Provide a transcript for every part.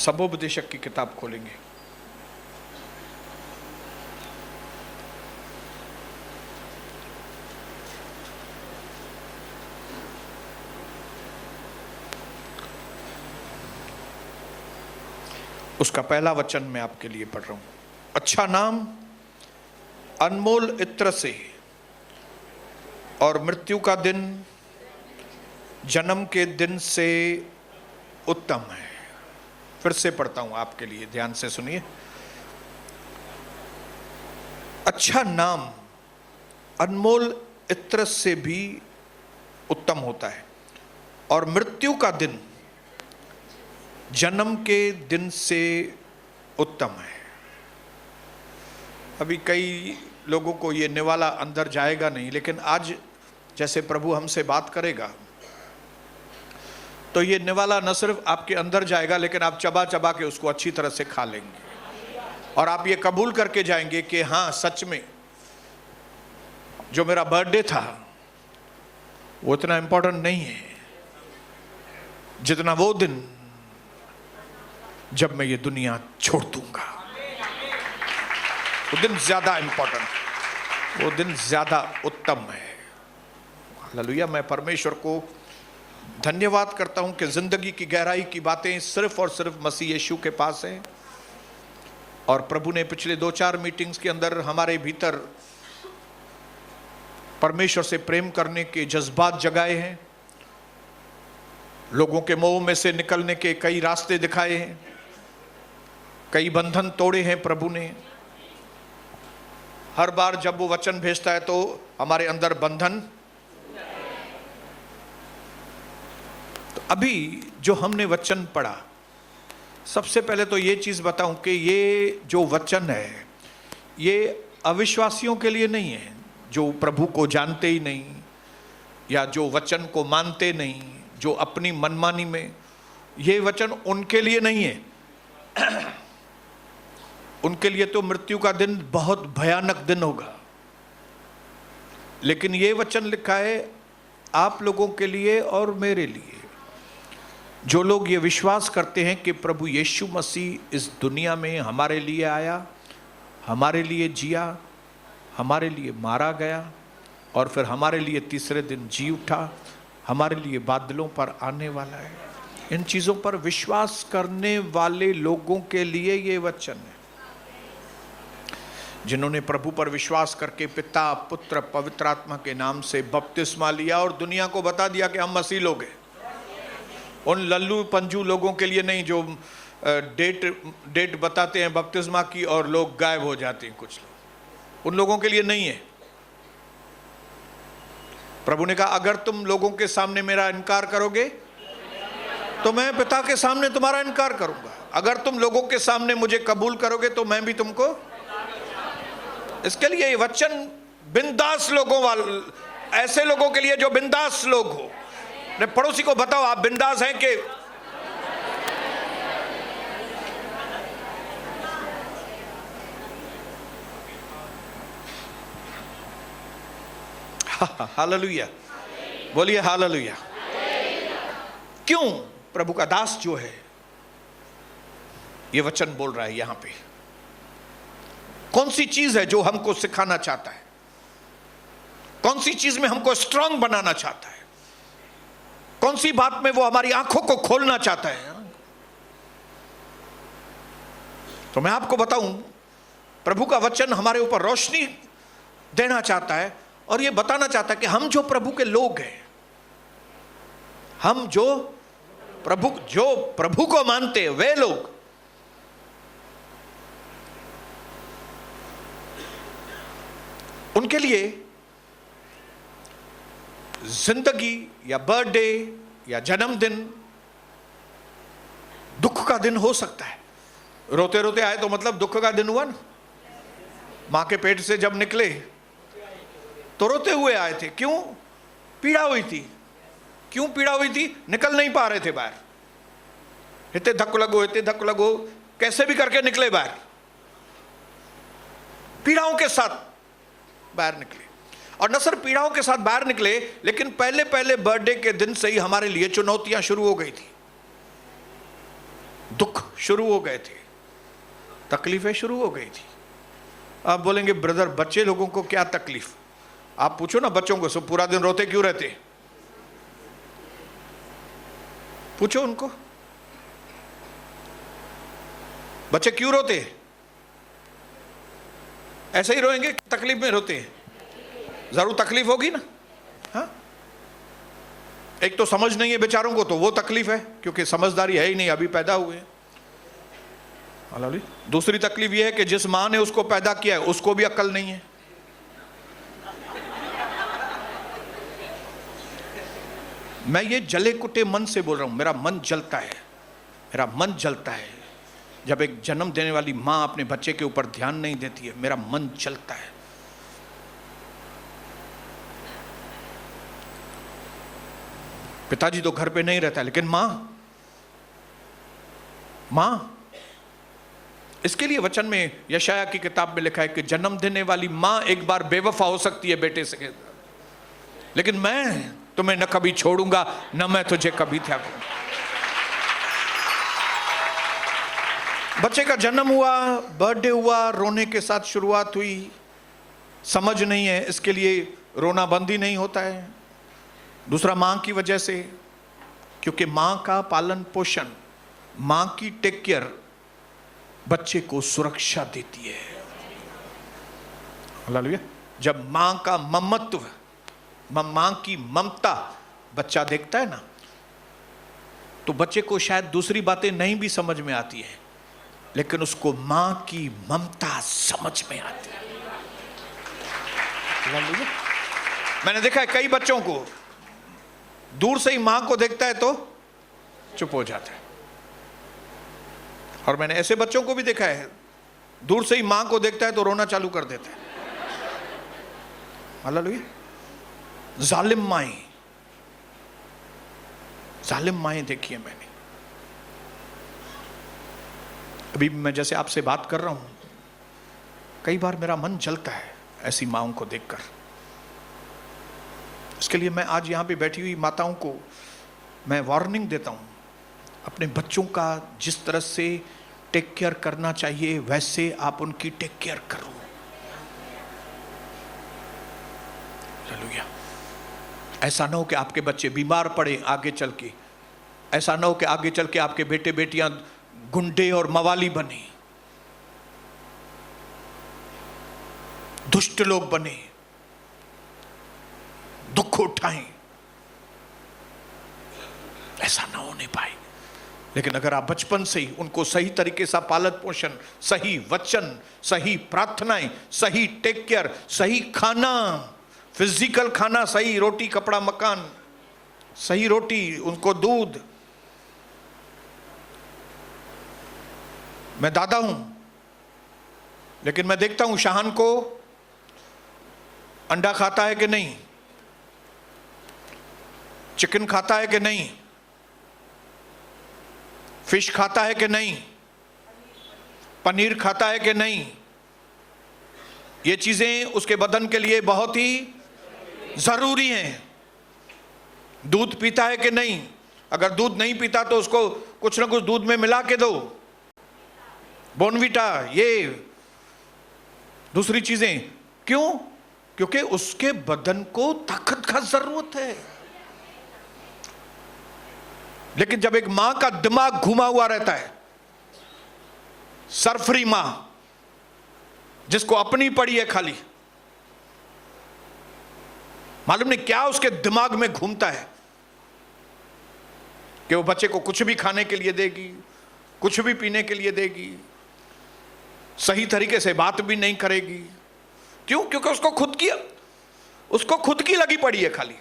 सबोपदेशक की किताब खोलेंगे। उसका पहला वचन मैं आपके लिए पढ़ रहा हूं। अच्छा नाम अनमोल इत्र से और मृत्यु का दिन जन्म के दिन से उत्तम है। फिर से पढ़ता हूं आपके लिए, ध्यान से सुनिए। अच्छा नाम अनमोल इत्र से भी उत्तम होता है और मृत्यु का दिन जन्म के दिन से उत्तम है। अभी कई लोगों को ये निवाला अंदर जाएगा नहीं, लेकिन आज जैसे प्रभु हमसे बात करेगा तो ये निवाला न सिर्फ आपके अंदर जाएगा, लेकिन आप चबा चबा के उसको अच्छी तरह से खा लेंगे और आप ये कबूल करके जाएंगे कि हाँ, सच में जो मेरा बर्थडे था वो इतना इंपॉर्टेंट नहीं है जितना वो दिन जब मैं ये दुनिया छोड़ दूंगा। वो दिन ज्यादा इंपॉर्टेंट, वो दिन ज्यादा उत्तम है। हालेलुया। मैं परमेश्वर को धन्यवाद करता हूं कि जिंदगी की गहराई की बातें सिर्फ और सिर्फ मसीह यीशु के पास है और प्रभु ने पिछले 2-4 मीटिंग्स के अंदर हमारे भीतर परमेश्वर से प्रेम करने के जज्बात जगाए हैं, लोगों के मोह में से निकलने के कई रास्ते दिखाए हैं, कई बंधन तोड़े हैं प्रभु ने। हर बार जब वो वचन भेजता है तो हमारे अंदर बंधन। तो अभी जो हमने वचन पढ़ा, सबसे पहले तो ये चीज बताऊं कि ये जो वचन है ये अविश्वासियों के लिए नहीं है, जो प्रभु को जानते ही नहीं या जो वचन को मानते नहीं, जो अपनी मनमानी में। ये वचन उनके लिए नहीं है। उनके लिए तो मृत्यु का दिन बहुत भयानक दिन होगा, लेकिन ये वचन लिखा है आप लोगों के लिए और मेरे लिए, जो लोग ये विश्वास करते हैं कि प्रभु यीशु मसीह इस दुनिया में हमारे लिए आया, हमारे लिए जिया, हमारे लिए मारा गया और फिर हमारे लिए तीसरे दिन जी उठा, हमारे लिए बादलों पर आने वाला है। इन चीज़ों पर विश्वास करने वाले लोगों के लिए ये वचन है, जिन्होंने प्रभु पर विश्वास करके पिता पुत्र पवित्र आत्मा के नाम से बपतिस्मा लिया और दुनिया को बता दिया कि हम मसीह लोग हैं। उन लल्लू पंजू लोगों के लिए नहीं जो डेट बताते हैं बपतिस्मा की और लोग गायब हो जाते हैं कुछ लोग, उन लोगों के लिए नहीं है। प्रभु ने कहा अगर तुम लोगों के सामने मेरा इनकार करोगे तो मैं पिता के सामने तुम्हारा इनकार करूंगा। अगर तुम लोगों के सामने मुझे कबूल करोगे तो मैं भी तुमको। इसके लिए ये वचन बिंदास लोगों वाले, ऐसे लोगों के लिए जो बिंदास लोग हो। अपने पड़ोसी को बताओ आप बिंदास हैं कि हालेलुया, बोलिए हालेलुया। क्यों प्रभु का दास जो है ये वचन बोल रहा है यहां पे? कौन सी चीज है जो हमको सिखाना चाहता है? कौन सी चीज में हमको स्ट्रांग बनाना चाहता है? कौन सी बात में वो हमारी आंखों को खोलना चाहता है? तो मैं आपको बताऊं, प्रभु का वचन हमारे ऊपर रोशनी देना चाहता है और ये बताना चाहता है कि हम जो प्रभु के लोग हैं, हम जो प्रभु को मानते हैं, वे लोग उनके लिए जिंदगी या बर्थडे या जन्मदिन दुख का दिन हो सकता है। रोते रोते आए तो मतलब दुख का दिन हुआ ना। मां के पेट से जब निकले तो रोते हुए आए थे। क्यों? पीड़ा हुई थी। क्यों पीड़ा हुई थी? निकल नहीं पा रहे थे बाहर। इतने धक्को लगो, कैसे भी करके निकले बाहर, पीड़ाओं के साथ बाहर निकले। और न सिर्फ पीड़ाओं के साथ बाहर निकले, लेकिन पहले बर्थडे के दिन से ही हमारे लिए चुनौतियां शुरू हो गई थी। दुख शुरू हो गए थे, तकलीफें शुरू हो गई थी। आप बोलेंगे ब्रदर बच्चे लोगों को क्या तकलीफ? आप पूछो ना बच्चों को, सब पूरा दिन रोते क्यों रहते? पूछो उनको, बच्चे क्यों रोते? ऐसे ही रोएंगे, तकलीफ में रोते हैं? जरूर तकलीफ होगी ना। हाँ, एक तो समझ नहीं है बेचारों को, तो वो तकलीफ है, क्योंकि समझदारी है ही नहीं, अभी पैदा हुए हैं। दूसरी तकलीफ यह है कि जिस मां ने उसको पैदा किया है उसको भी अक्ल नहीं है। मैं ये जले कुटे मन से बोल रहा हूं, मेरा मन जलता है, मेरा मन जलता है जब एक जन्म देने वाली मां अपने बच्चे के ऊपर ध्यान नहीं देती है, मेरा मन जलता है। पिताजी तो घर पे नहीं रहता, लेकिन मां, इसके लिए वचन में यशाया की किताब में लिखा है कि जन्म देने वाली मां एक बार बेवफा हो सकती है बेटे से, लेकिन मैं तुम्हें न कभी छोड़ूंगा, न मैं तुझे कभी त्यागूंगा। बच्चे का जन्म हुआ, बर्थडे हुआ, रोने के साथ शुरुआत हुई, समझ नहीं है, इसके लिए रोना बंद ही नहीं होता है। दूसरा मां की वजह से, क्योंकि मां का पालन पोषण, मां की टेक केयर बच्चे को सुरक्षा देती है। हालेलुया। जब मां का ममत्व, मां की ममता बच्चा देखता है ना, तो बच्चे को शायद दूसरी बातें नहीं भी समझ में आती है, लेकिन उसको मां की ममता समझ में आती है। मैंने देखा है कई बच्चों को, दूर से ही मां को देखता है तो चुप हो जाता है, और मैंने ऐसे बच्चों को भी देखा है, दूर से ही मां को देखता है तो रोना चालू कर देता है। हालेलुया। जालिम माएं देखी है मैंने। अभी मैं जैसे आपसे बात कर रहा हूं, कई बार मेरा मन जलता है ऐसी माओं को देखकर। इसके लिए मैं आज यहां पे बैठी हुई माताओं को मैं वार्निंग देता हूं, अपने बच्चों का जिस तरह से टेक केयर करना चाहिए वैसे आप उनकी टेक केयर करो। हालेलुया। ऐसा ना हो कि आपके बच्चे बीमार पड़े आगे चल के, ऐसा ना हो कि आगे चल के आपके बेटे बेटियां गुंडे और मवाली बने, दुष्ट लोग बने, दुख उठाएं, ऐसा ना होने पाए। लेकिन अगर आप बचपन से ही उनको सही तरीके से पालन पोषण, सही वचन, सही प्रार्थनाएं, सही टेक केयर, सही खाना, फिजिकल खाना, सही रोटी कपड़ा मकान, सही रोटी, उनको दूध। मैं दादा हूं, लेकिन मैं देखता हूं शाहान को अंडा खाता है कि नहीं, चिकन खाता है कि नहीं, फिश खाता है कि नहीं, पनीर खाता है कि नहीं। ये चीजें उसके बदन के लिए बहुत ही जरूरी हैं। दूध पीता है कि नहीं, अगर दूध नहीं पीता तो उसको कुछ ना कुछ दूध में मिला के दो, बोर्नविटा, ये दूसरी चीजें। क्यों? क्योंकि उसके बदन को ताकत का जरूरत है। लेकिन जब एक मां का दिमाग घुमा हुआ रहता है, सरफरी मां जिसको अपनी पड़ी है खाली, मालूम नहीं क्या उसके दिमाग में घूमता है कि वो बच्चे को कुछ भी खाने के लिए देगी, कुछ भी पीने के लिए देगी, सही तरीके से बात भी नहीं करेगी। क्यों? क्योंकि उसको खुद की लगी पड़ी है खाली।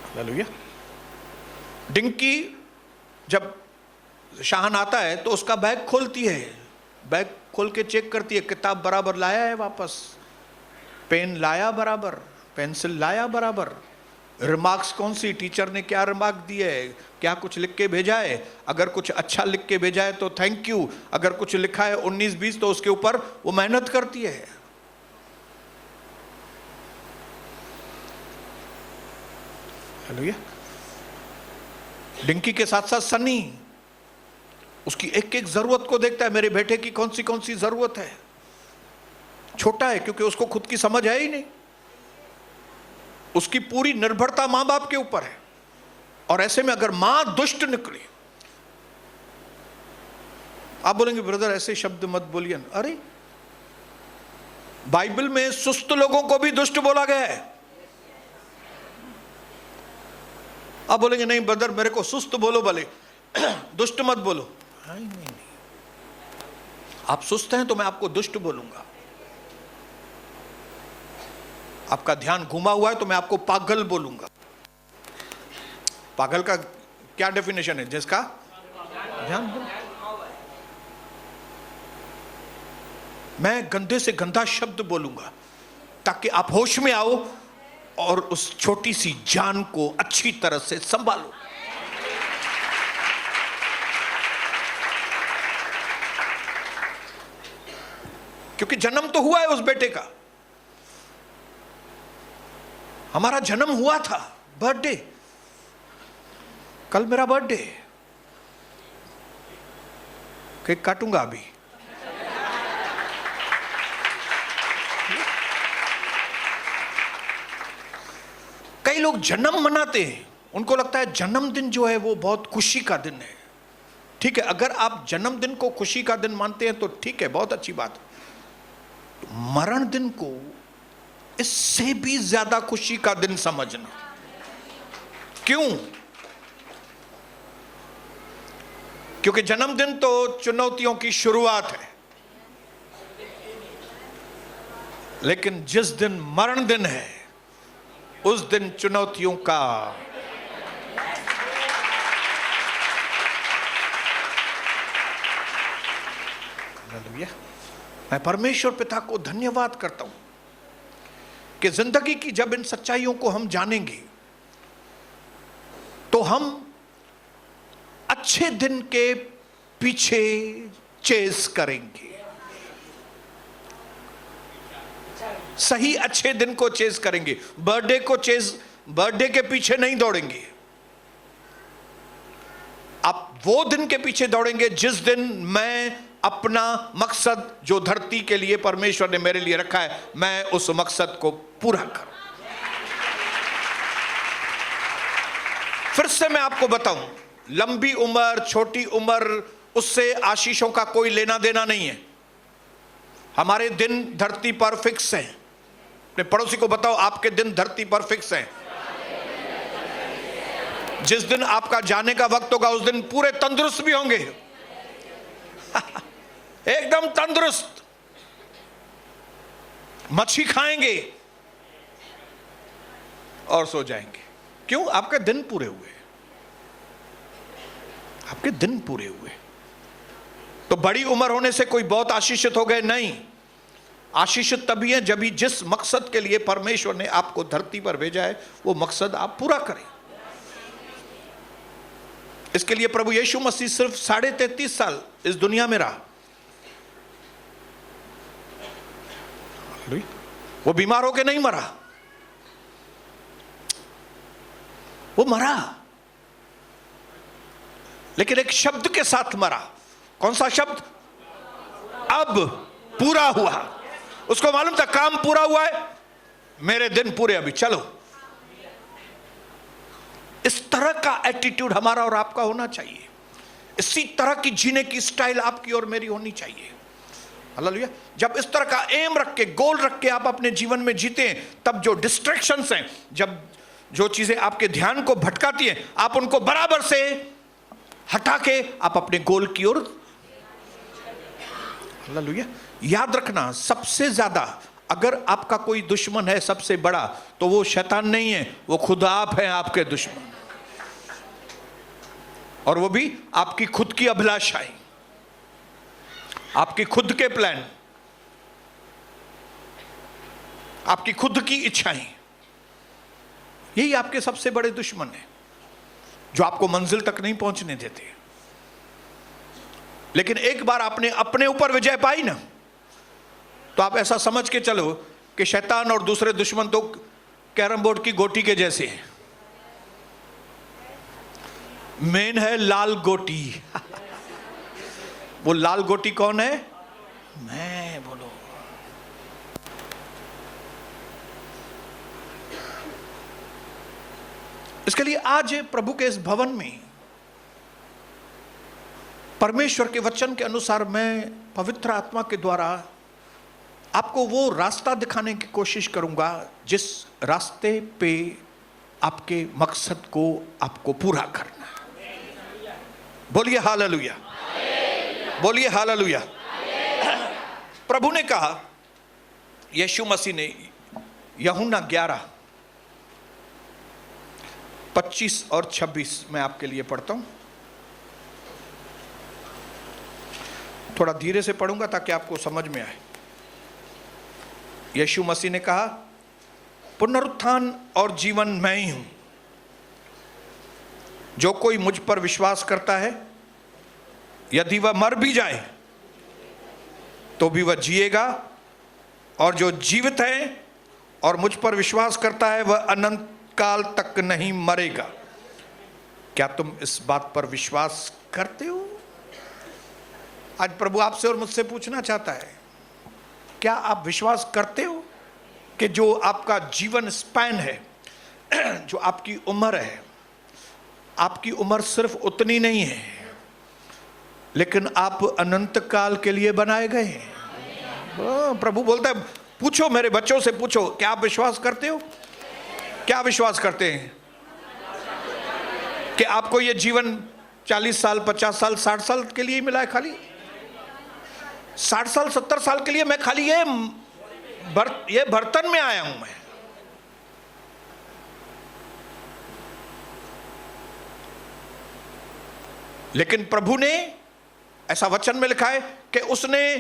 हालेलुया। डिंकी जब शाहान आता है तो उसका बैग खोलती है, बैग खोल के चेक करती है, किताब बराबर लाया है वापस, पेन लाया बराबर, पेंसिल लाया बराबर, रिमार्क्स कौन सी, टीचर ने क्या रिमार्क दिए है, क्या कुछ लिख के भेजा है, अगर कुछ अच्छा लिख के भेजा है तो थैंक यू, अगर कुछ लिखा है 19-20 तो उसके ऊपर वो मेहनत करती है। हालेलुया। डिंकी के साथ साथ सनी उसकी एक एक जरूरत को देखता है, मेरे बेटे की कौन सी जरूरत है। छोटा है क्योंकि उसको खुद की समझ है ही नहीं, उसकी पूरी निर्भरता मां बाप के ऊपर है। और ऐसे में अगर मां दुष्ट निकली, आप बोलेंगे ब्रदर ऐसे शब्द मत बोलिए। अरे बाइबल में सुस्त लोगों को भी दुष्ट बोला गया है। आप बोलेंगे नहीं ब्रदर मेरे को सुस्त बोलो भले, दुष्ट मत बोलो। नहीं, आप सुस्त हैं तो मैं आपको दुष्ट बोलूंगा। आपका ध्यान घुमा हुआ है तो मैं आपको पागल बोलूंगा। पागल का क्या डेफिनेशन है? जिसका ध्यान, मैं गंदे से गंदा शब्द बोलूंगा ताकि आप होश में आओ और उस छोटी सी जान को अच्छी तरह से संभालो। क्योंकि जन्म तो हुआ है उस बेटे का, हमारा जन्म हुआ था। बर्थडे, कल मेरा बर्थडे, केक काटूंगा अभी। कई लोग जन्म मनाते हैं, उनको लगता है जन्मदिन जो है वो बहुत खुशी का दिन है। ठीक है, अगर आप जन्मदिन को खुशी का दिन मानते हैं तो ठीक है, बहुत अच्छी बात। मरण दिन को इससे भी ज्यादा खुशी का दिन समझना। क्यों? क्योंकि जन्मदिन तो चुनौतियों की शुरुआत है, लेकिन जिस दिन मरण दिन है उस दिन चुनौतियों का मैं परमेश्वर पिता को धन्यवाद करता हूं कि जिंदगी की जब इन सच्चाइयों को हम जानेंगे तो हम अच्छे दिन के पीछे चेस करेंगे। सही अच्छे दिन को चेस करेंगे, बर्थडे के पीछे नहीं दौड़ेंगे। आप वो दिन के पीछे दौड़ेंगे जिस दिन मैं अपना मकसद जो धरती के लिए परमेश्वर ने मेरे लिए रखा है, मैं उस मकसद को पूरा करूं। फिर से मैं आपको बताऊं, लंबी उम्र छोटी उम्र उससे आशीषों का कोई लेना देना नहीं है। हमारे दिन धरती पर फिक्स हैं। अपने पड़ोसी को बताओ आपके दिन धरती पर फिक्स हैं। जिस दिन आपका जाने का वक्त होगा उस दिन पूरे तंदुरुस्त भी होंगे एकदम तंदुरुस्त, मच्छी खाएंगे और सो जाएंगे। क्यों? आपके दिन पूरे हुए, आपके दिन पूरे हुए। तो बड़ी उम्र होने से कोई बहुत आशीषित हो गए? नहीं, आशीषित तभी है जब जिस मकसद के लिए परमेश्वर ने आपको धरती पर भेजा है वो मकसद आप पूरा करें। इसके लिए प्रभु यीशु मसीह सिर्फ 33.5 साल इस दुनिया में रहा। वो बीमार होकर नहीं मरा, वो मरा लेकिन एक शब्द के साथ मरा। कौन सा शब्द? अब पूरा हुआ। उसको मालूम था काम पूरा हुआ है, मेरे दिन पूरे, अभी चलो। इस तरह का एटीट्यूड हमारा और आपका होना चाहिए। इसी तरह की जीने की स्टाइल आपकी और मेरी होनी चाहिए। हालेलुया। जब इस तरह का एम रख के, गोल रख के आप अपने जीवन में जीते हैं, तब जो डिस्ट्रैक्शंस हैं, जब जो चीजें आपके ध्यान को भटकाती हैं, आप उनको बराबर से हटा के आप अपने गोल की ओर। हालेलुया। याद रखना, सबसे ज्यादा अगर आपका कोई दुश्मन है सबसे बड़ा, तो वो शैतान नहीं है, वो खुद आप हैं आपके दुश्मन। और वो भी आपकी खुद की अभिलाषाएं, आपकी खुद के प्लान, आपकी खुद की इच्छाएं, यही आपके सबसे बड़े दुश्मन हैं जो आपको मंजिल तक नहीं पहुंचने देते। लेकिन एक बार आपने अपने ऊपर विजय पाई ना, तो आप ऐसा समझ के चलो कि शैतान और दूसरे दुश्मन तो कैरम बोर्ड की गोटी के जैसे हैं। मेन है लाल गोटी। वो लाल गोटी कौन है? मैं। बोलो। इसके लिए आज प्रभु के इस भवन में परमेश्वर के वचन के अनुसार मैं पवित्र आत्मा के द्वारा आपको वो रास्ता दिखाने की कोशिश करूंगा जिस रास्ते पे आपके मकसद को आपको पूरा करना है। बोलिए हालेलुया, बोलिए हालेलुया। प्रभु ने कहा, यीशु मसीह ने, यूहन्ना 11:25 और 26 मैं आपके लिए पढ़ता हूं। थोड़ा धीरे से पढ़ूंगा ताकि आपको समझ में आए। यीशु मसीह ने कहा, पुनरुत्थान और जीवन मैं ही हूं। जो कोई मुझ पर विश्वास करता है, यदि वह मर भी जाए तो भी वह जिएगा, और जो जीवित है और मुझ पर विश्वास करता है वह अनंत काल तक नहीं मरेगा। क्या तुम इस बात पर विश्वास करते हो? आज प्रभु आपसे और मुझसे पूछना चाहता है, क्या आप विश्वास करते हो कि जो आपका जीवन स्पैन है, जो आपकी उम्र है, आपकी उम्र सिर्फ उतनी नहीं है, लेकिन आप अनंत काल के लिए बनाए गए हैं। प्रभु बोलता है, पूछो मेरे बच्चों से, पूछो क्या आप विश्वास करते हो? क्या विश्वास करते हैं कि आपको ये जीवन 40 साल, 50 साल, 60 साल के लिए ही मिला है? खाली 60 साल, 70 साल के लिए मैं खाली ये बर्तन में आया हूं मैं। लेकिन प्रभु ने, ऐसा वचन में लिखा है कि उसने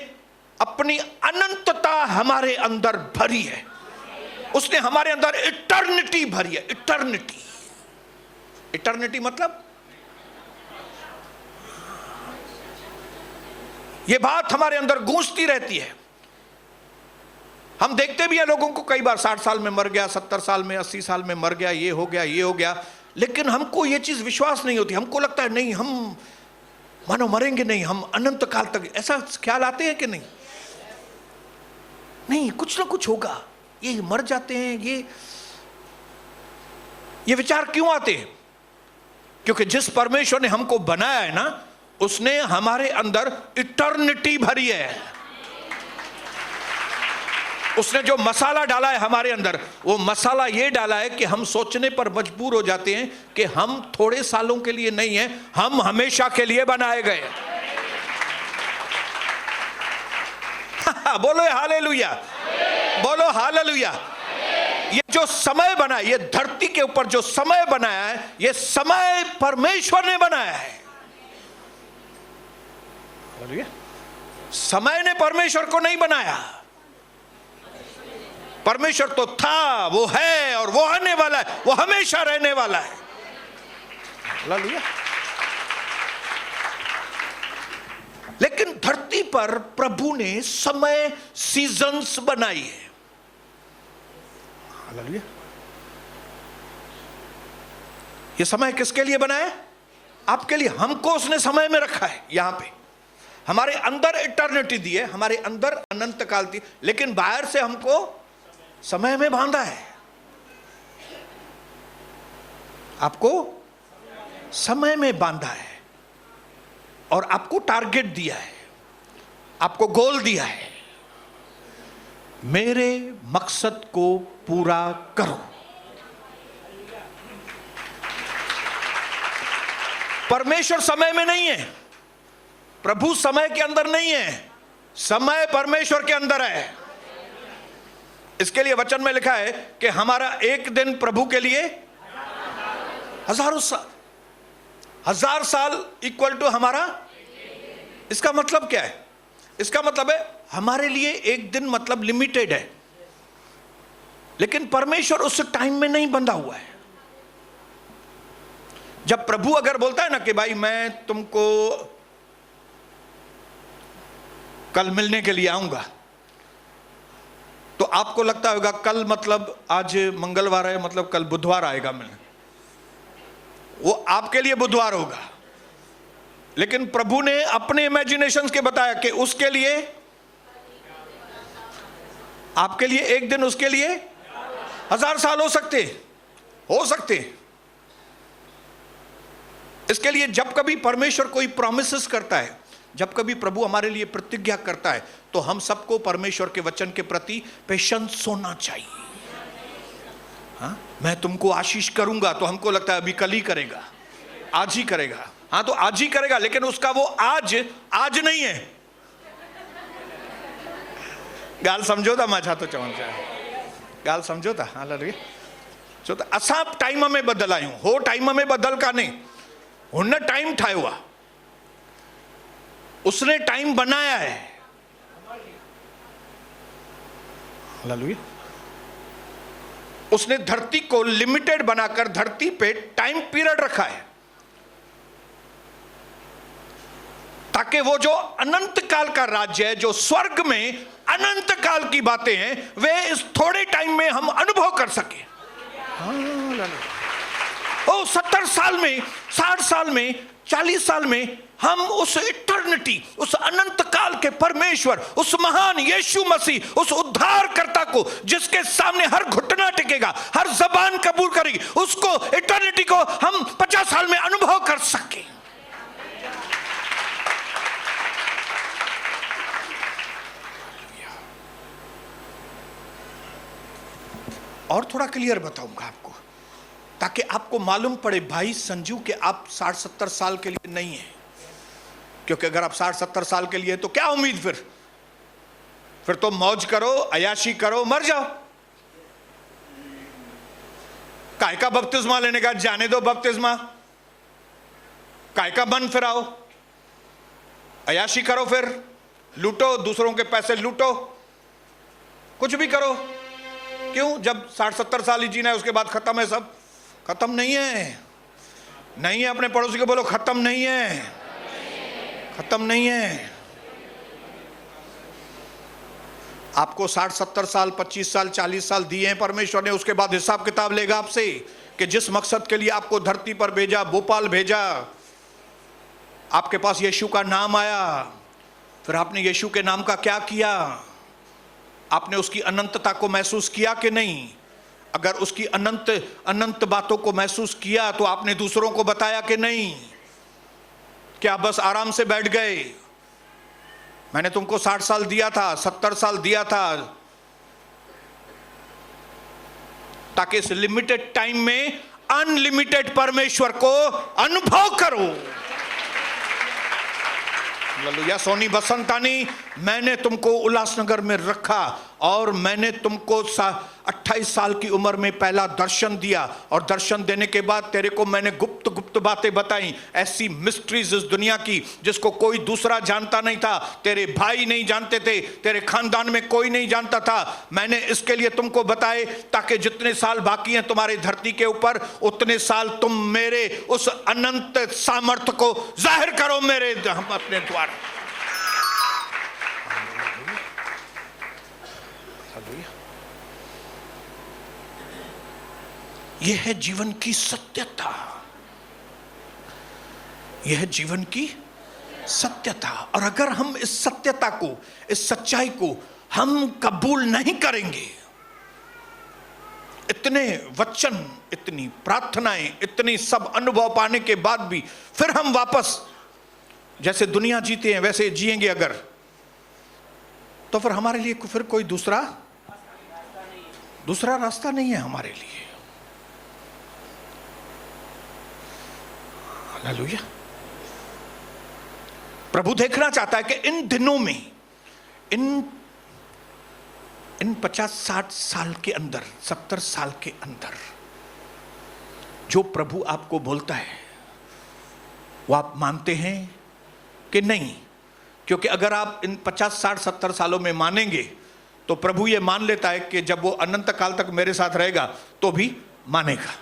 अपनी अनंतता हमारे अंदर भरी है। उसने हमारे अंदर इटर्निटी भरी है। इटर्निटी, इटर्निटी मतलब ये बात हमारे अंदर गूंजती रहती है। हम देखते भी हैं लोगों को, कई बार 60 साल में मर गया, 70 साल में, 80 साल में मर गया, ये हो गया, ये हो गया, लेकिन हमको ये चीज विश्वास नहीं होती। हमको लगता है नहीं, हम मानो मरेंगे नहीं, हम अनंत काल तक। ऐसा ख्याल आते हैं कि नहीं? नहीं, कुछ ना कुछ होगा, ये मर जाते हैं। ये विचार क्यों आते हैं? क्योंकि जिस परमेश्वर ने हमको बनाया है ना, उसने हमारे अंदर इटर्निटी भरी है। उसने जो मसाला डाला है हमारे अंदर, वो मसाला ये डाला है कि हम सोचने पर मजबूर हो जाते हैं कि हम थोड़े सालों के लिए नहीं है, हम हमेशा के लिए बनाए गए। बोलो हालेलुया, बोलो हालेलुया। ये जो समय बना है, ये धरती के ऊपर जो समय बनाया है, ये समय परमेश्वर ने बनाया है। समय ने परमेश्वर को नहीं बनाया। परमेश्वर तो था, वो है और वो आने वाला है, वो हमेशा रहने वाला है। हालेलुया। लेकिन धरती पर प्रभु ने समय, सीजन्स बनाई है। हालेलुया। ये समय किसके लिए बनाया? आपके लिए। हमको उसने समय में रखा है। यहां पे हमारे अंदर इटर्निटी दी है, हमारे अंदर अनंत काल थी, लेकिन बाहर से हमको समय में बांधा है। आपको समय में बांधा है और आपको टारगेट दिया है, आपको गोल दिया है, मेरे मकसद को पूरा करो। परमेश्वर समय में नहीं है, प्रभु समय के अंदर नहीं है, समय परमेश्वर के अंदर है। इसके लिए वचन में लिखा है कि हमारा एक दिन प्रभु के लिए हजारों साल, 1000 साल इक्वल टू हमारा। इसका मतलब क्या है? इसका मतलब है हमारे लिए एक दिन मतलब लिमिटेड है, लेकिन परमेश्वर उस टाइम में नहीं बंधा हुआ है। जब प्रभु अगर बोलता है ना कि भाई मैं तुमको कल मिलने के लिए आऊंगा, तो आपको लगता होगा कल मतलब आज मंगलवार है, मतलब कल बुधवार आएगा मिलने। वो आपके लिए बुधवार होगा, लेकिन प्रभु ने अपने इमेजिनेशंस के बताया कि उसके लिए, आपके लिए एक दिन, उसके लिए 1000 साल हो सकते। इसके लिए जब कभी परमेश्वर कोई प्रॉमिसेस करता है, जब कभी प्रभु हमारे लिए प्रतिज्ञा करता है, तो हम सबको परमेश्वर के वचन के प्रति पेशेंस होना चाहिए। हाँ, मैं तुमको आशीष करूंगा, तो हमको लगता है अभी कल ही करेगा, आज ही करेगा। हाँ, तो आज ही करेगा, लेकिन उसका वो आज नहीं है। गाल समझो था, माझा तो चवण गाल समझो था। हाँ लगे छो त असां टाइम में बदल आहियूं, हो टाइम में बदल कान्हे, हुन टाइम ठाहियो आहे, उसने टाइम बनाया है। हालेलुया। उसने धरती को लिमिटेड बनाकर धरती पे टाइम पीरियड रखा है, ताकि वो जो अनंत काल का राज्य है, जो स्वर्ग में अनंत काल की बातें हैं, वे इस थोड़े टाइम में हम अनुभव कर सके। ओ 70 साल में, 60 साल में, 40 साल में हम उस इटर्निटी, उस अनंत काल के परमेश्वर, उस महान यीशु मसीह, उस उद्धारकर्ता को, जिसके सामने हर घुटना टिकेगा, हर जबान कबूल करेगी, उसको, इटर्निटी को हम 50 साल में अनुभव कर सके। और थोड़ा क्लियर बताऊंगा आपको, ताकि आपको मालूम पड़े भाई संजू कि आप 60-70 साल के लिए नहीं है। क्योंकि अगर आप 60-70 साल के लिए, तो क्या उम्मीद फिर तो मौज करो, अयाशी करो, मर जाओ। काय का बपतिस्मा लेने का, जाने दो बपतिस्मा, काय का मन फिराओ, अयाशी करो, फिर लूटो, दूसरों के पैसे लूटो, कुछ भी करो। क्यों? जब 60-70 साल ही जीना है, उसके बाद खत्म है सब। खत्म नहीं है, नहीं है। अपने पड़ोसी को बोलो खत्म नहीं है, खत्म नहीं है। आपको 60-70 साल, 25 साल, 40 साल दिए हैं परमेश्वर ने, उसके बाद हिसाब किताब लेगा आपसे कि जिस मकसद के लिए आपको धरती पर भेजा, भोपाल भेजा, आपके पास यीशु का नाम आया, फिर आपने यीशु के नाम का क्या किया? आपने उसकी अनंतता को महसूस किया कि नहीं? अगर उसकी अनंत बातों को महसूस किया, तो आपने दूसरों को बताया कि नहीं? क्या बस आराम से बैठ गए? मैंने तुमको 60 साल दिया था, 70 साल दिया था, ताकि इस लिमिटेड टाइम में अनलिमिटेड परमेश्वर को अनुभव करो। या सोनी बसंतानी, मैंने तुमको उल्लासनगर में रखा और मैंने तुमको 28 साल की उम्र में पहला दर्शन दिया, और दर्शन देने के बाद तेरे को मैंने गुप्त बातें बताई, ऐसी मिस्ट्रीज इस दुनिया की जिसको कोई दूसरा जानता नहीं था, तेरे भाई नहीं जानते थे, तेरे खानदान में कोई नहीं जानता था। मैंने इसके लिए तुमको बताए ताकि जितने साल बाकी हैं तुम्हारे धरती के ऊपर, उतने साल तुम मेरे उस अनंत सामर्थ्य को जाहिर करो मेरे अपने द्वारा। यह है जीवन की सत्यता, यह है जीवन की सत्यता। और अगर हम इस सत्यता को, इस सच्चाई को हम कबूल नहीं करेंगे, इतने वचन, इतनी प्रार्थनाएं, इतनी सब अनुभव पाने के बाद भी फिर हम वापस जैसे दुनिया जीते हैं वैसे जिएंगे अगर, तो फिर हमारे लिए फिर कोई दूसरा रास्ता नहीं है हमारे लिए। हालेलुया। प्रभु देखना चाहता है कि इन दिनों में, इन 50-60 साल के अंदर, 70 साल के अंदर जो प्रभु आपको बोलता है वो आप मानते हैं कि नहीं? क्योंकि अगर आप इन 50, 60, 70 सालों में मानेंगे तो प्रभु ये मान लेता है कि जब वो अनंत काल तक मेरे साथ रहेगा तो भी मानेगा।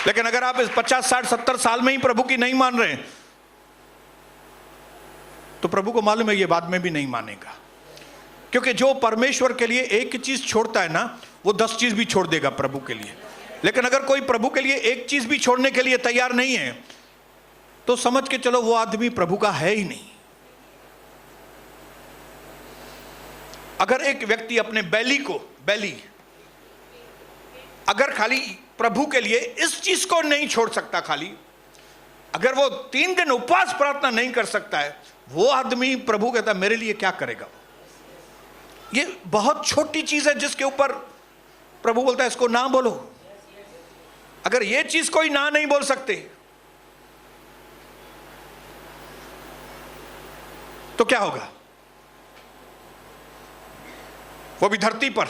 लेकिन अगर आप इस 50, 60, 70 साल में ही प्रभु की नहीं मान रहे तो प्रभु को मालूम है ये बाद में भी नहीं मानेगा। क्योंकि जो परमेश्वर के लिए एक चीज छोड़ता है ना, वो 10 चीज भी छोड़ देगा प्रभु के लिए। लेकिन अगर कोई प्रभु के लिए एक चीज भी छोड़ने के लिए तैयार नहीं है तो समझ के चलो वो आदमी प्रभु का है ही नहीं। अगर एक व्यक्ति अपने बैली अगर खाली प्रभु के लिए इस चीज को नहीं छोड़ सकता, खाली अगर वो 3 दिन उपवास प्रार्थना नहीं कर सकता है, वो आदमी प्रभु कहता है मेरे लिए क्या करेगा। ये बहुत छोटी चीज है जिसके ऊपर प्रभु बोलता है इसको ना बोलो। अगर ये चीज कोई ना नहीं बोल सकते तो क्या होगा? वो भी धरती पर,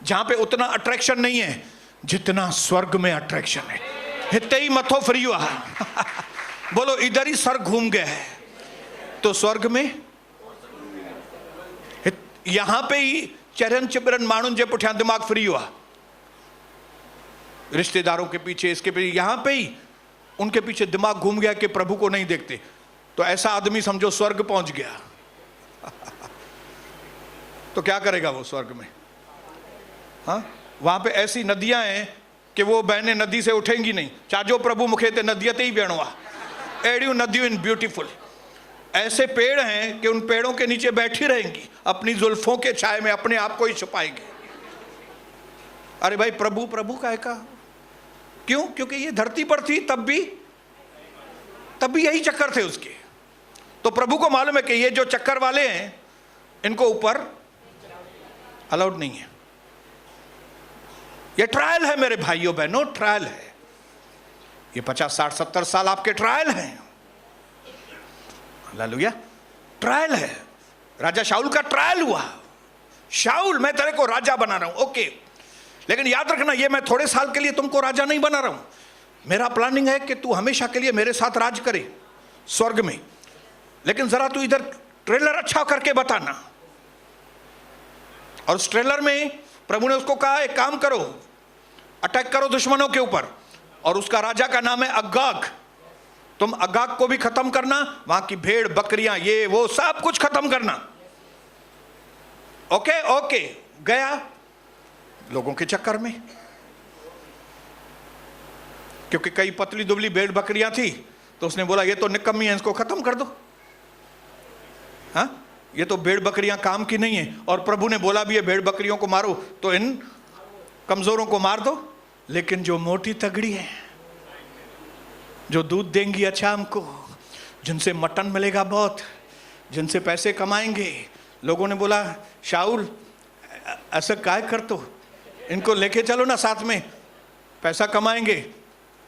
जहां पे उतना अट्रैक्शन नहीं है जितना स्वर्ग में अट्रैक्शन है। हिते ही मथो फ्री हुआ बोलो इधर ही सर घूम गया है, तो स्वर्ग में यहां पे ही चरण चिबरन माण्हुनि जे पुठियां दिमाग फ्री हुआ, रिश्तेदारों के पीछे, इसके पीछे, यहां पे ही उनके पीछे दिमाग घूम गया कि प्रभु को नहीं देखते, तो ऐसा आदमी समझो स्वर्ग पहुंच गया। तो क्या करेगा वो स्वर्ग में? हाँ, वहां पे ऐसी नदियां हैं कि वो बहने नदी से उठेंगी नहीं, चाजो प्रभु मुखे ते नदिया ते ही बेणो आ, एड़ियों नदियों इन ब्यूटीफुल। ऐसे पेड़ हैं कि उन पेड़ों के नीचे बैठी रहेंगी, अपनी जुल्फों के छाए में अपने आप को ही छुपाएंगे। अरे भाई प्रभु प्रभु काहे का? क्यों? क्योंकि ये धरती पर थी तब भी यही चक्कर थे उसके। तो प्रभु को मालूम है कि ये जो चक्कर वाले हैं इनको ऊपर अलाउड नहीं है। ये ट्रायल है मेरे भाइयों बहनों, ट्रायल है। ये 50 60 70 साल आपके ट्रायल हैं। हालेलुया, ट्रायल है। राजा शाऊल का ट्रायल हुआ। शाऊल मैं तेरे को राजा बना रहा हूं, ओके, लेकिन याद रखना ये मैं थोड़े साल के लिए तुमको राजा नहीं बना रहा हूं। मेरा प्लानिंग है कि तू हमेशा के लिए मेरे साथ राज करे स्वर्ग में, लेकिन जरा तू इधर ट्रेलर अच्छा करके बताना। और उस ट्रेलर में प्रभु ने उसको कहा एक काम करो, अटैक करो दुश्मनों के ऊपर, और उसका राजा का नाम है अगाग। तुम अगाग को भी खत्म करना, वहां की भेड़ बकरियां ये वो सब कुछ खत्म करना। ओके ओके, गया लोगों के चक्कर में, क्योंकि कई पतली दुबली भेड़ बकरियां थी, तो उसने बोला ये तो निकम्मी है, इसको खत्म कर दो। हाँ, ये तो भेड़ बकरियां काम की नहीं है, और प्रभु ने बोला भी है भेड़ बकरियों को मारो तो इन कमजोरों को मार दो, लेकिन जो मोटी तगड़ी है, जो दूध देंगी अच्छा हमको, जिनसे मटन मिलेगा बहुत, जिनसे पैसे कमाएंगे। लोगों ने बोला शाऊल ऐसा काय कर, तो इनको लेके चलो ना, साथ में पैसा कमाएंगे।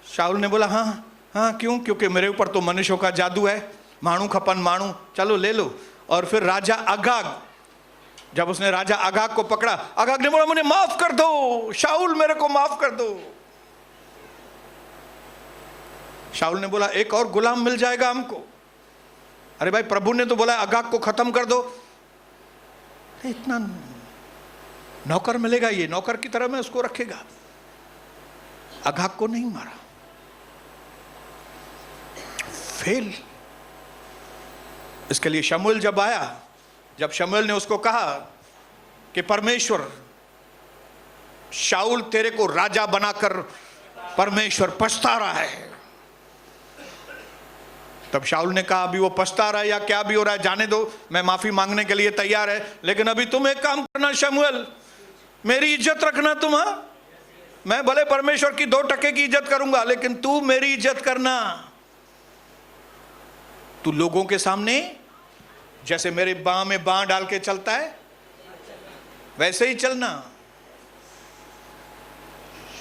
शाऊल ने बोला हाँ हाँ, क्यों? क्योंकि मेरे ऊपर तो मनुष्यों का जादू है, मानू खपन मानू, चलो ले लो। और फिर राजा अगाग, जब उसने राजा अगाग को पकड़ा, अगाग ने बोला मुझे माफ कर दो शाऊल, मेरे को माफ कर दो। शाऊल ने बोला एक और गुलाम मिल जाएगा हमको। अरे भाई प्रभु ने तो बोला अगाग को खत्म कर दो, इतना नौकर मिलेगा, ये नौकर की तरह में उसको रखेगा। अगाग को नहीं मारा, फेल। इसके लिए शमूएल जब आया, जब शमूएल ने उसको कहा कि परमेश्वर शाऊल तेरे को राजा बनाकर परमेश्वर पछता रहा है, तब शाऊल ने कहा अभी वो पछता रहा है या क्या भी हो रहा है जाने दो, मैं माफी मांगने के लिए तैयार है, लेकिन अभी तुम एक काम करना शमूएल, मेरी इज्जत रखना तुम। हाँ, मैं भले परमेश्वर की 2% की इज्जत करूंगा, लेकिन तू मेरी इज्जत करना। तू लोगों के सामने जैसे मेरे बाह में बाह डाल के चलता है वैसे ही चलना।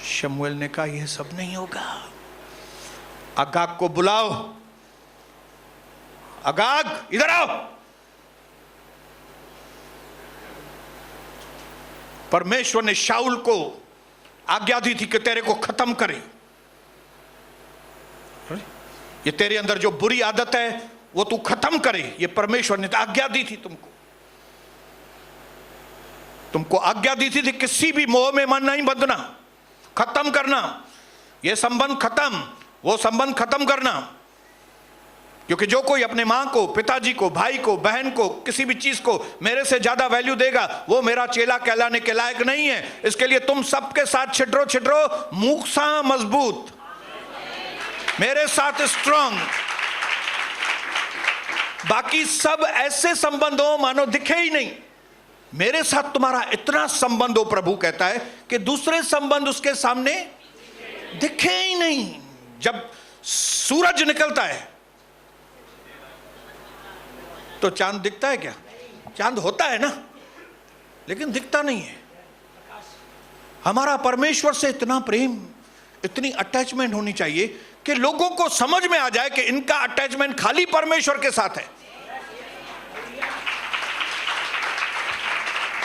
शमूएल ने कहा यह सब नहीं होगा, अगाग को बुलाओ, अगाग इधर आओ। परमेश्वर ने शाऊल को आज्ञा दी थी कि तेरे को खत्म करे। ये तेरे अंदर जो बुरी आदत है वो तू खत्म करे, ये परमेश्वर ने आज्ञा दी थी तुमको आज्ञा दी थी किसी भी मोह में मन नहीं बंधना, खत्म करना, ये संबंध खत्म, वो संबंध खत्म करना। क्योंकि जो कोई अपने माँ को, पिताजी को, भाई को, बहन को, किसी भी चीज को मेरे से ज्यादा वैल्यू देगा वो मेरा चेला कहलाने के लायक नहीं है। इसके लिए तुम सबके साथ छिटरो छिटरो, मूसा मजबूत, मेरे साथ स्ट्रांग। बाकी सब ऐसे संबंध हो मानो दिखे ही नहीं। मेरे साथ तुम्हारा इतना संबंध हो, प्रभु कहता है, कि दूसरे संबंध उसके सामने दिखे ही नहीं। जब सूरज निकलता है तो चांद दिखता है क्या? चांद होता है ना, लेकिन दिखता नहीं है। हमारा परमेश्वर से इतना प्रेम, इतनी अटैचमेंट होनी चाहिए कि लोगों को समझ में आ जाए कि इनका अटैचमेंट खाली परमेश्वर के साथ है।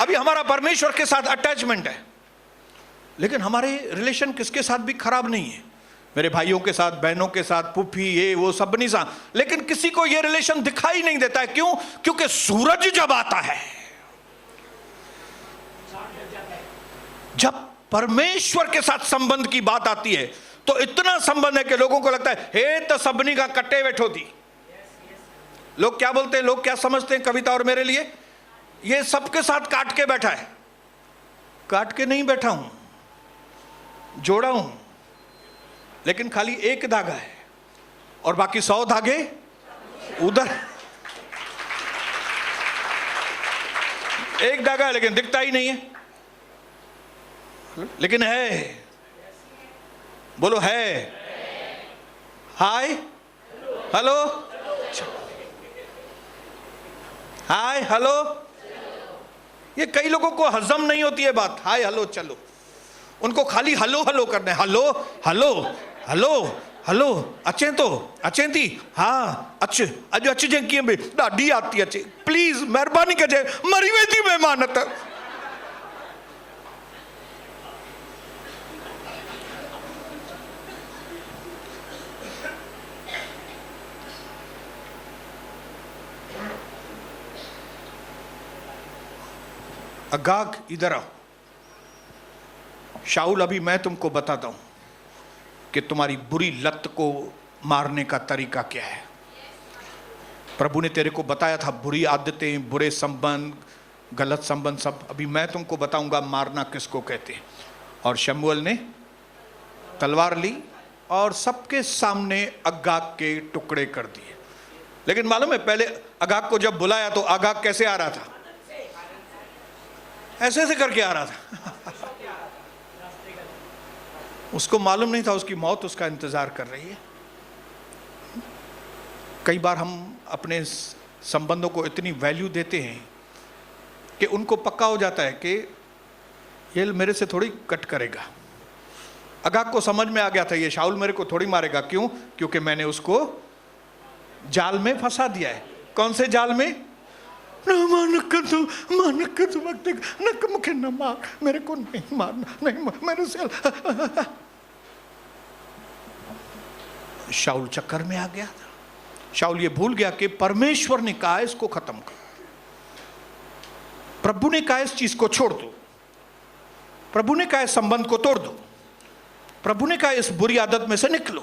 अभी हमारा परमेश्वर के साथ अटैचमेंट है, लेकिन हमारे रिलेशन किसके साथ भी खराब नहीं है। मेरे भाइयों के साथ, बहनों के साथ, पुप्पी, ये वो सब नहीं सा, लेकिन किसी को ये रिलेशन दिखाई नहीं देता है। क्यों? क्योंकि सूरज जब आता है, जब परमेश्वर के साथ संबंध की बात आती है तो इतना संबंध है कि लोगों को लगता है हे तो सबनी का कट्टे बैठो थी। लोग क्या बोलते हैं, लोग क्या समझते हैं कविता और मेरे लिए, ये सबके साथ काट के बैठा है। काट के नहीं बैठा हूं, जोड़ा हूं, लेकिन खाली एक धागा है और बाकी 100 धागे उधर। एक धागा है लेकिन दिखता ही नहीं है, लेकिन है। बोलो है। Hi hello, hi hello. ये कई लोगों को हजम नहीं होती है बात, हाय हेलो चलो। उनको खाली हलो हलो करना है, हलो हलो हलो हलो। अचे तो अचे थी, हाँ अच अज अच जे कीअं बि ॾाढी आती अचे, प्लीज महिरबानी कजे, मरी वेंदी महिमान त। अगाग इधर आओ। शाऊल, अभी मैं तुमको बताता हूं कि तुम्हारी बुरी लत को मारने का तरीका क्या है। प्रभु ने तेरे को बताया था बुरी आदतें, बुरे संबंध, गलत संबंध सब। अभी मैं तुमको बताऊंगा मारना किसको कहते हैं। और शमूएल ने तलवार ली और सबके सामने अगाग के टुकड़े कर दिए। लेकिन मालूम है पहले अगाग को जब बुलाया तो अगाग कैसे आ रहा था? ऐसे ऐसे करके आ रहा था। उसको मालूम नहीं था उसकी मौत उसका इंतजार कर रही है। कई बार हम अपने संबंधों को इतनी वैल्यू देते हैं कि उनको पक्का हो जाता है कि ये मेरे से थोड़ी कट करेगा। अगाग को समझ में आ गया था ये शाऊल मेरे को थोड़ी मारेगा। क्यों? क्योंकि मैंने उसको जाल में फंसा दिया है। कौन से जाल में? मुखे न मार, मेरे को नहीं मारना, नहीं मेरे से। शाऊल चक्कर में आ गया था। शाऊल ये भूल गया कि परमेश्वर ने कहा इसको खत्म कर, प्रभु ने कहा इस चीज को छोड़ दो, प्रभु ने कहा इस संबंध को तोड़ दो, प्रभु ने कहा इस बुरी आदत में से निकलो,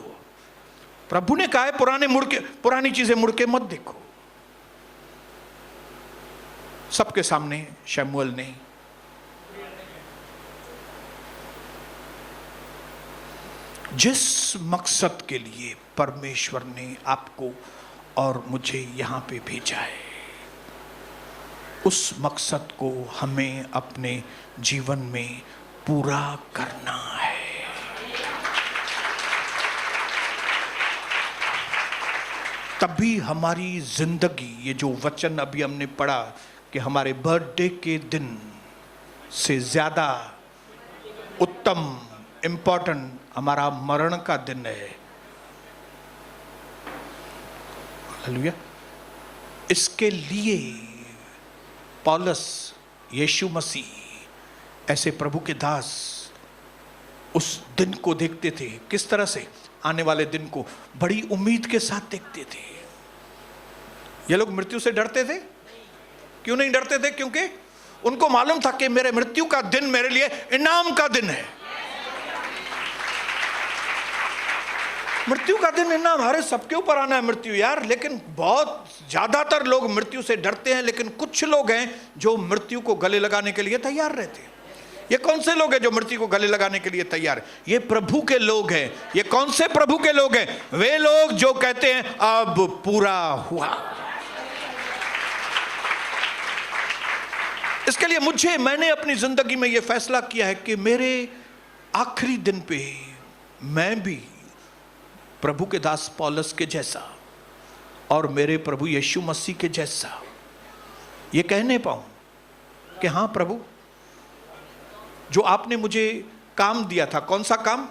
प्रभु ने कहा पुरानी चीजें मुड़ के मत देखो। सबके सामने शमूएल ने जिस मकसद के लिए परमेश्वर ने आपको और मुझे यहां पे भेजा है, उस मकसद को हमें अपने जीवन में पूरा करना है। तभी हमारी जिंदगी, ये जो वचन अभी हमने पढ़ा कि हमारे बर्थडे के दिन से ज्यादा उत्तम, इंपॉर्टेंट हमारा मरण का दिन है। हालेलुया। इसके लिए पौलुस, यीशु मसीह, ऐसे प्रभु के दास उस दिन को देखते थे। किस तरह से? आने वाले दिन को बड़ी उम्मीद के साथ देखते थे। ये लोग मृत्यु से डरते थे? क्यों नहीं डरते थे? क्योंकि उनको मालूम था कि मेरे मृत्यु का दिन मेरे लिए इनाम का दिन है। मृत्यु का दिन है ना, हमारे सबके ऊपर आना है मृत्यु यार, लेकिन बहुत ज्यादातर लोग मृत्यु से डरते हैं, लेकिन कुछ लोग हैं जो मृत्यु को गले लगाने के लिए तैयार रहते हैं। ये कौन से लोग हैं जो मृत्यु को गले लगाने के लिए तैयार है? ये प्रभु के लोग हैं। ये कौन से प्रभु के लोग हैं? वे लोग जो कहते हैं अब पूरा हुआ। इसके लिए मैंने अपनी जिंदगी में यह फैसला किया है कि मेरे आखिरी दिन पे मैं भी प्रभु के दास पौलुस के जैसा और मेरे प्रभु यीशु मसीह के जैसा ये कहने पाऊं कि हां प्रभु, जो आपने मुझे काम दिया था, कौन सा काम?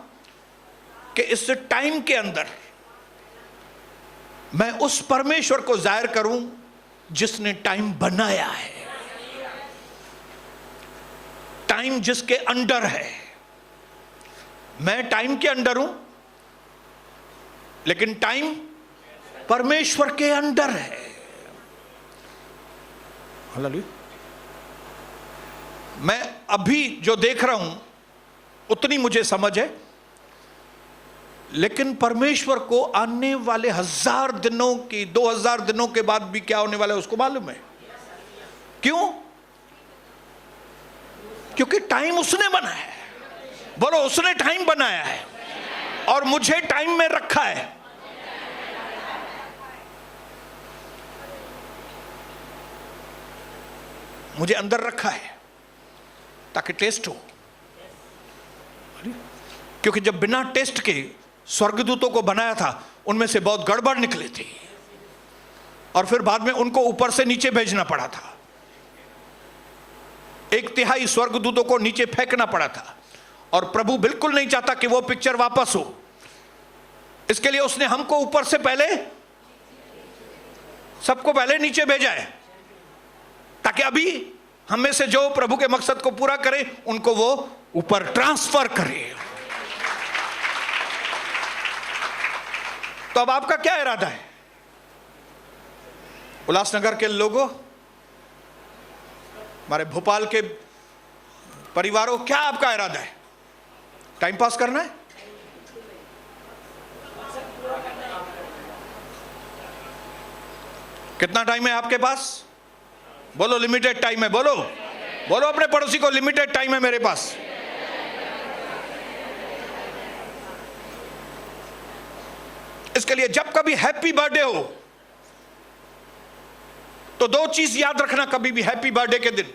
कि इस टाइम के अंदर मैं उस परमेश्वर को जाहिर करूं जिसने टाइम बनाया है, टाइम जिसके अंडर है। मैं टाइम के अंडर हूं, लेकिन टाइम परमेश्वर के अंडर है। हालेलुया। मैं अभी जो देख रहा हूं उतनी मुझे समझ है, लेकिन परमेश्वर को आने वाले 1000 दिनों की 2000 दिनों के बाद भी क्या होने वाला है उसको मालूम है। क्यों? क्योंकि टाइम उसने बनाया है। बोलो, उसने टाइम बनाया है और मुझे टाइम में रखा है। मुझे अंदर रखा है ताकि टेस्ट हो। क्योंकि जब बिना टेस्ट के स्वर्गदूतों को बनाया था, उनमें से बहुत गड़बड़ निकले थे और फिर बाद में उनको ऊपर से नीचे भेजना पड़ा था। 1/3 स्वर्गदूतों को नीचे फेंकना पड़ा था और प्रभु बिल्कुल नहीं चाहता कि वो पिक्चर वापस हो। इसके लिए उसने हमको ऊपर से पहले, सबको पहले नीचे भेजा है, ताकि अभी हम में से जो प्रभु के मकसद को पूरा करे उनको वो ऊपर ट्रांसफर करे। तो अब आपका क्या इरादा है? उल्लासनगर के लोगों, हमारे भोपाल के परिवारों, क्या आपका इरादा है? टाइम पास करना है? कितना टाइम है आपके पास? बोलो, लिमिटेड टाइम है। बोलो बोलो अपने पड़ोसी को, लिमिटेड टाइम है मेरे पास। इसके लिए जब कभी हैप्पी बर्थडे हो तो 2 चीज याद रखना। कभी भी हैप्पी बर्थडे के दिन,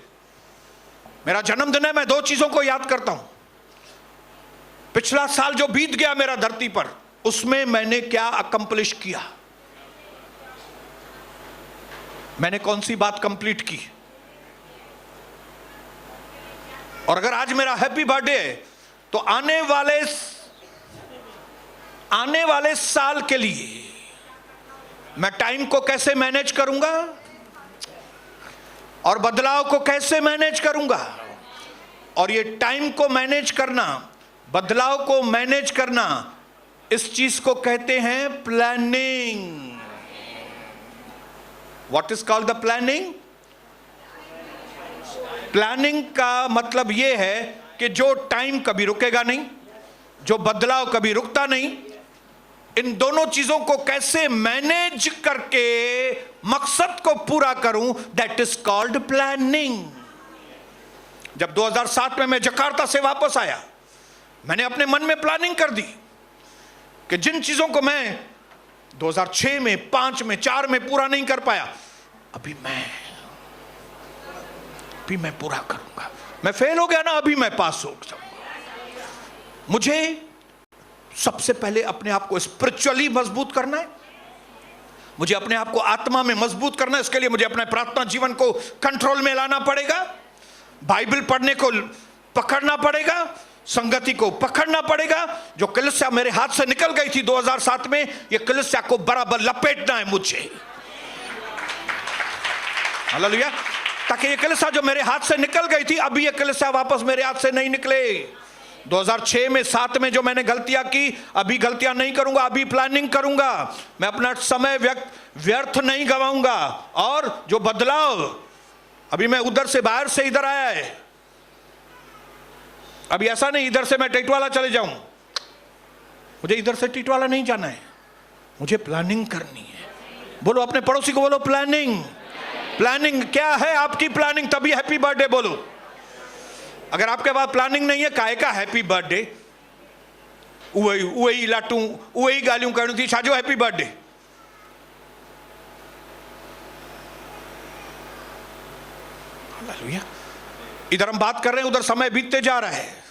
मेरा जन्मदिन है, मैं 2 चीजों को याद करता हूं। पिछला साल जो बीत गया मेरा धरती पर, उसमें मैंने क्या अकम्प्लिश किया, मैंने कौन सी बात कंप्लीट की। और अगर आज मेरा हैप्पी बर्थडे है तो आने वाले साल के लिए मैं टाइम को कैसे मैनेज करूंगा और बदलाव को कैसे मैनेज करूंगा। और ये टाइम को मैनेज करना, बदलाव को मैनेज करना, इस चीज को कहते हैं planning. What is called the planning? Planning का मतलब यह है कि जो टाइम कभी रुकेगा नहीं, जो बदलाव कभी रुकता नहीं, इन दोनों चीजों को कैसे मैनेज करके मकसद को पूरा करूं, दैट इज कॉल्ड प्लानिंग। जब 2007 में मैं जकार्ता से वापस आया, मैंने अपने मन में प्लानिंग कर दी कि जिन चीजों को मैं 2006 में, 5 में, 4 में पूरा नहीं कर पाया, अभी मैं पूरा करूंगा। मैं फेल हो गया ना, अभी मैं पास हो जाऊंगा। मुझे सबसे पहले अपने आप को स्पिरिचुअली मजबूत करना है, मुझे अपने आप को आत्मा में मजबूत करना है। इसके लिए मुझे अपने प्रार्थना जीवन को कंट्रोल में लाना पड़ेगा, बाइबल पढ़ने को पकड़ना पड़ेगा, संगति को पकड़ना पड़ेगा। जो कलीसिया मेरे हाथ से निकल गई थी 2007 में, ये कलीसिया को बराबर लपेटना है मुझे। हालेलुया। ताकि ये कलीसिया जो मेरे हाथ से निकल गई थी, अभी ये कलीसिया वापस मेरे हाथ से नहीं निकले। 2006 में, 7 में जो मैंने गलतियां की, अभी गलतियां नहीं करूंगा, अभी प्लानिंग करूंगा। मैं अपना समय व्यर्थ नहीं गवाऊंगा। और जो बदलाव, अभी मैं उधर से, बाहर से इधर आया है, अभी ऐसा नहीं इधर से मैं टिटवाला चले जाऊं, मुझे इधर से टिटवाला नहीं जाना है, मुझे प्लानिंग करनी है। बोलो अपने पड़ोसी को, बोलो प्लानिंग। प्लानिंग क्या है आपकी प्लानिंग, तभी हैप्पी बर्थडे बोलो। अगर आपके पास प्लानिंग नहीं है, काहे का हैप्पी बर्थडे, वही लाटू वही गालियों करनी थी, छाजो हैप्पी बर्थडे। हालेलुया। इधर हम बात कर रहे हैं, उधर समय बीतते जा रहा है।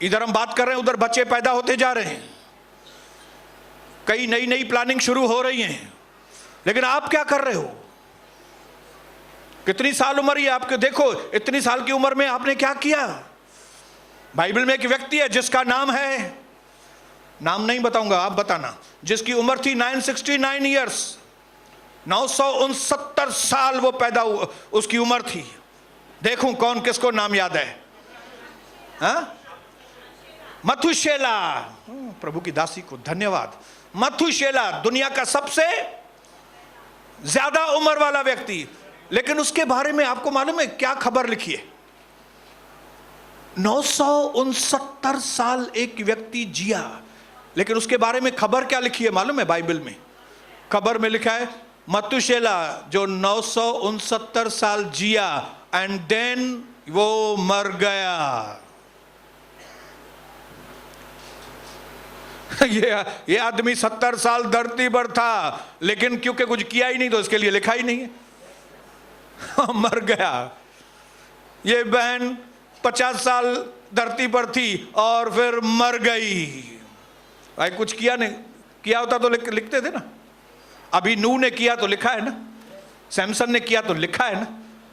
इधर हम बात कर रहे हैं, उधर बच्चे पैदा होते जा रहे हैं। कई नई नई प्लानिंग शुरू हो रही हैं, लेकिन आप क्या कर रहे हो? कितनी साल उम्र है आपके? देखो इतनी साल की उम्र में आपने क्या किया? बाइबल में एक व्यक्ति है जिसका नाम है, नाम नहीं बताऊंगा, आप बताना, जिसकी उम्र थी 969 ईयर्स, 969 साल वो पैदा हुआ, उसकी उम्र थी। देखूं कौन किसको नाम याद है? हाँ, मथुशेला। प्रभु की दासी को धन्यवाद। मथुशेला दुनिया का सबसे ज्यादा उम्र वाला व्यक्ति। लेकिन उसके बारे में आपको मालूम है क्या खबर लिखी है? 969 साल एक व्यक्ति जिया, लेकिन उसके बारे में खबर क्या लिखी है मालूम है? बाइबल में खबर में लिखा है मथुशेला जो 969 साल जिया एंड देन वो मर गया। ये आदमी 70 साल धरती पर था, लेकिन क्योंकि कुछ किया ही नहीं तो इसके लिए लिखा ही नहीं है। मर गया। ये बहन 50 साल धरती पर थी और फिर मर गई। भाई कुछ किया नहीं, किया होता तो लिखते थे ना। अभी नूह ने किया तो लिखा है ना, सैमसन ने किया तो लिखा है ना,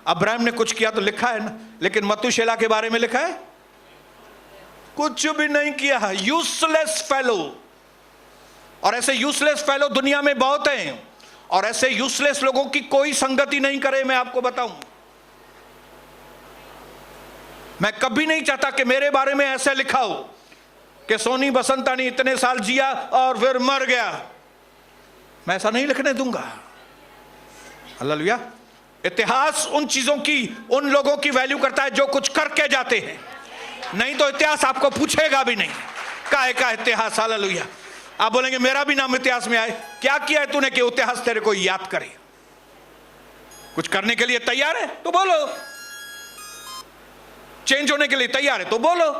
अब्राहम ने कुछ किया तो लिखा है ना। लेकिन मथुशेला के बारे में लिखा है कुछ भी नहीं किया। Useless fellow. और ऐसे यूजलेस फेलो दुनिया में बहुत हैं, और ऐसे यूजलेस लोगों की कोई संगति नहीं करे। मैं आपको बताऊं, मैं कभी नहीं चाहता कि मेरे बारे में ऐसा लिखा हो कि सोनी बसंतानी इतने साल जिया और फिर मर गया। मैं ऐसा नहीं लिखने दूंगा। हालेलुया। इतिहास उन चीजों की, उन लोगों की वैल्यू करता है जो कुछ करके जाते हैं, नहीं तो इतिहास आपको पूछेगा भी नहीं काहे का इतिहास। हालेलुया। आप बोलेंगे मेरा भी नाम इतिहास में आए। क्या किया है तूने कि इतिहास तेरे को याद करे? कुछ करने के लिए तैयार है तो बोलो, चेंज होने के लिए तैयार है तो बोलो,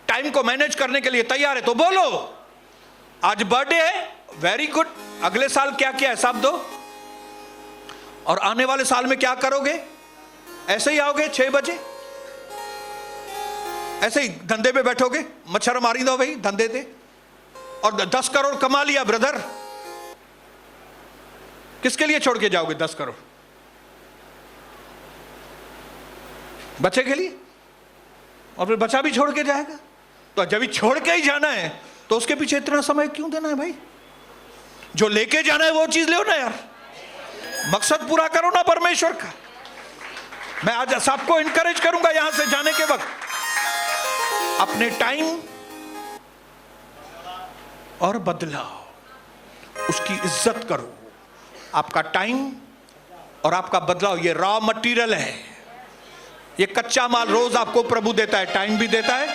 टाइम को मैनेज करने के लिए तैयार है तो बोलो। आज बर्थडे है, वेरी गुड। अगले साल क्या किया है सब दो, और आने वाले साल में क्या करोगे? ऐसे ही आओगे 6 बजे, ऐसे ही धंधे पे बैठोगे, मच्छर मारी दो भाई धंधे थे, और 10 करोड़ कमा लिया ब्रदर। किसके लिए छोड़ के जाओगे 10 करोड़? बच्चे के लिए, और फिर बच्चा भी छोड़ के जाएगा। तो जब भी छोड़ के ही जाना है तो उसके पीछे इतना समय क्यों देना है भाई? जो लेके जाना है वो चीज लो ना यार, मकसद पूरा करो ना परमेश्वर का। मैं आज सबको इनकरेज करूंगा यहां से जाने के वक्त, अपने टाइम और बदलाव, उसकी इज्जत करो। आपका टाइम और आपका बदलाव ये रॉ मटेरियल है, ये कच्चा माल रोज आपको प्रभु देता है। टाइम भी देता है,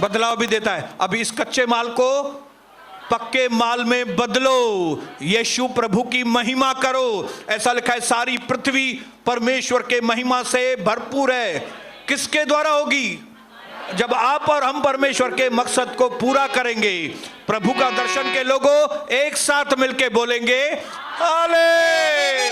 बदलाव भी देता है। अभी इस कच्चे माल को पक्के माल में बदलो, यीशु प्रभु की महिमा करो। ऐसा लिखा है सारी पृथ्वी परमेश्वर के महिमा से भरपूर है। किसके द्वारा होगी? जब आप और हम परमेश्वर के मकसद को पूरा करेंगे। प्रभु का दर्शन के लोगों एक साथ मिलके बोलेंगे हालेलुया।